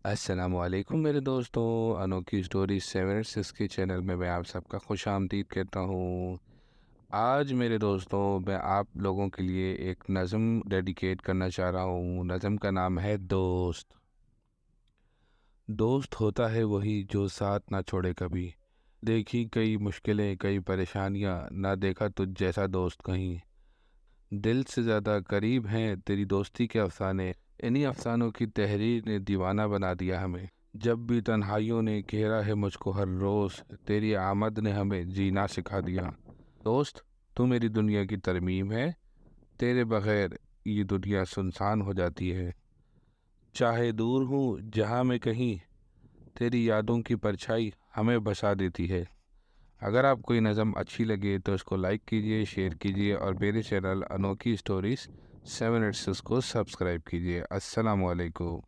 अस्सलामुअलैकुम मेरे दोस्तों, अनोखी स्टोरी 786 के चैनल में मैं आप सबका खुश आमदीद कहता हूँ। आज मेरे दोस्तों मैं आप लोगों के लिए एक नज़म डेडिकेट करना चाह रहा हूँ। नज़म का नाम है दोस्त। दोस्त होता है वही जो साथ ना छोड़े कभी। देखी कई मुश्किलें कई परेशानियाँ, ना देखा तुझ जैसा दोस्त कहीं। दिल से ज़्यादा करीब हैं तेरी दोस्ती के अफसाने। इन्हीं अफसानों की तहरीर ने दीवाना बना दिया हमें। जब भी तन्हाइयों ने घेरा है मुझको हर रोज़, तेरी आमद ने हमें जीना सिखा दिया। दोस्त, तू मेरी दुनिया की तरमीम है। तेरे बगैर ये दुनिया सुनसान हो जाती है। चाहे दूर हूँ जहाँ मैं कहीं, तेरी यादों की परछाई हमें बसा देती है। अगर आपको ये नज़म अच्छी लगे तो इसको लाइक कीजिए, शेयर कीजिए और मेरे चैनल अनोखी स्टोरीज़ 786 को सब्सक्राइब कीजिए। अस्सलाम वालेकुम।